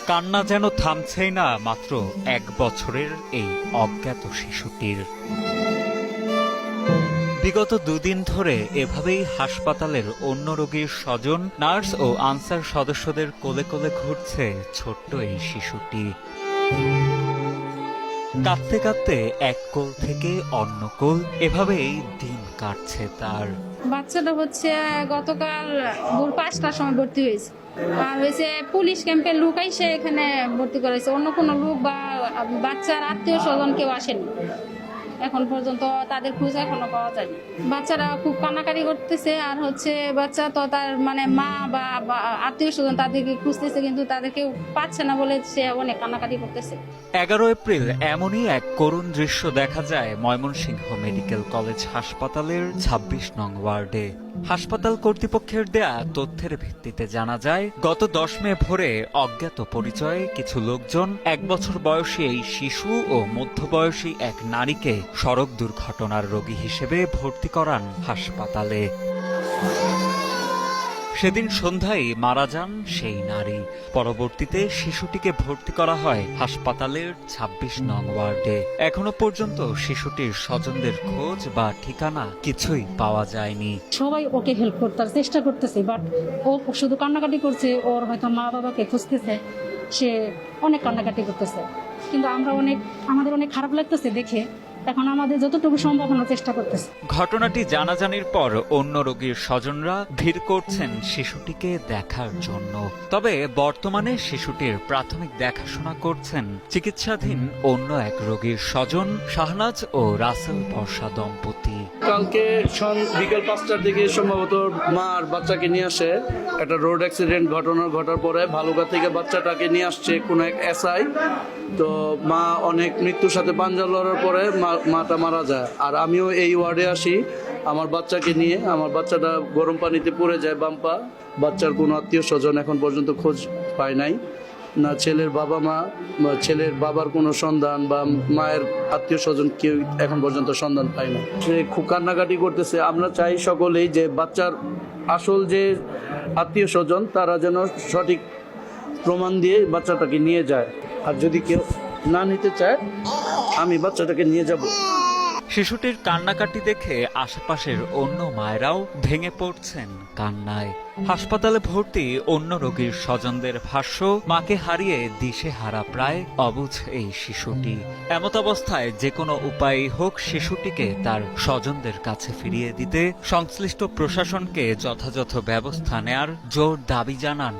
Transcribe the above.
কান্না যেন থামছেই না মাত্র 1 বছরের এই অজ্ঞাত শিশুটির। বিগত 2 দিন ধরে এভাবেই হাসপাতালের অন্য রোগীর স্বজন, নার্স ও আনসার সদস্যদের কোলে কোলে ঘুরছে ছোট্ট এই শিশুটি। কাঁদতে কাঁদতে এক কোল থেকে অন্য কোল, এভাবেই দিন কাটছে তার। বাচ্চাটা হচ্ছে গতকাল ভোর 5টার সময় ভর্তি হয়েছে, আর হয়েছে পুলিশ ক্যাম্পের লোক এসে এখানে ভর্তি করেছে। অন্য কোনো লোক বা বাচ্চার আত্মীয় স্বজন কেউ আসেনি এখন পর্যন্ত, তাদের খোঁজ এখনো পাওয়া যায়নি। বাচ্চারা খুব কান্নাকাটি করতেছে, আর হচ্ছে বাচ্চা তো তার মানে মা বা আত্মীয় স্বজন তাদেরকে খুঁজতেছে, কিন্তু তাদের কেউ পাচ্ছে না বলে সে অনেক কান্নাকাটি করতেছে। 11 এপ্রিল এমনই এক করুণ দৃশ্য দেখা যায় ময়মনসিংহ মেডিকেল কলেজ হাসপাতালের 26 নং ওয়ার্ডে। হাসপাতাল কর্তৃপক্ষের দেয়া তথ্যের ভিত্তিতে জানা যায়, গত 10 মে ভোরে অজ্ঞাত পরিচয়ে কিছু লোকজন 1 বছর বয়সী এই শিশু ও মধ্যবয়সী এক নারীকে সড়ক দুর্ঘটনার রোগী হিসেবে ভর্তি করান হাসপাতালে। সেদিন সন্ধ্যায় মারা যান সেই নারী। পরবর্তীতে শিশুটিকে ভর্তি করা হয় হাসপাতালের 26 নং ওয়ার্ডে। এখনো পর্যন্ত শিশুটির স্বজনদের খোঁজ বা ঠিকানা কিছুই পাওয়া যায়নি। সবাই ওকে হেল্প করতে চেষ্টা করতেছে, বাট ও শুধু কান্নাকাটি করছে। ওর হয়তো মা বাবাকে খুঁজতেছে, সে অনেক কান্নাকাটি করতেছে, কিন্তু আমাদের অনেক খারাপ লাগতেছে দেখে। এখন আমাদের যতটুকু সম্ভব আমরা চেষ্টা করতেছি। ঘটনাটি জানাজানির পর অন্য রোগীর স্বজনরা ভিড় করছেন শিশুটিকে দেখার জন্য। তবে বর্তমানে শিশুটির প্রাথমিক দেখাশোনা করছেন চিকিৎসাধীন অন্য এক রোগীর স্বজন শাহনাজ ও রাসেল বর্ষা দম্পতি। কালকে বিকেল 5টার দিকে সম্ভবত মা আর বাচ্চাকে নিয়ে আসে। একটা রোড অ্যাক্সিডেন্ট ঘটার পরে ভালুকা থেকে বাচ্চাটাকে নিয়ে আসছে কোনো এক এসআই। তো মা অনেক মৃত্যুর সাথে পাঞ্জা লড়ার পরে মাটা মারা যায়। আর আমিও এই ওয়ার্ডে আসি আমার বাচ্চাকে নিয়ে। আমার বাচ্চাটা গরম পানিতে পড়ে যায় বাম্পা। বাচ্চার কোনো আত্মীয় স্বজন এখন পর্যন্ত খোঁজ পায় নাই, না ছেলের বাবা মা বা ছেলের বাবার কোনো সন্ধান বা মায়ের আত্মীয় স্বজন কেউ এখন পর্যন্ত সন্ধান পায় না। সে খুব কান্নাকাটি করতেছে। আমরা চাই সকলেই যে বাচ্চার আসল যে আত্মীয় স্বজন তারা যেন সঠিক প্রমাণ দিয়ে বাচ্চাটাকে নিয়ে যায়। আর যদি কেউ না নিতে চায় আমি বাচ্চাটাকে নিয়ে যাব। শিশুটির কান্নাকাটি দেখে আশেপাশের অন্য মায়েরাও ভেঙে পড়ছেন কান্নায়। হাসপাতালে ভর্তি অন্য রোগীর স্বজনদের ভাষ্য, মাকে হারিয়ে দিশেহারা প্রায় অবুঝ এই শিশুটি। এমত অবস্থায় যে কোনো উপায়েই হোক শিশুটিকে তার স্বজনদের কাছে ফিরিয়ে দিতে সংশ্লিষ্ট প্রশাসনকে যথাযথ ব্যবস্থা নেয়ার জোর দাবি জানান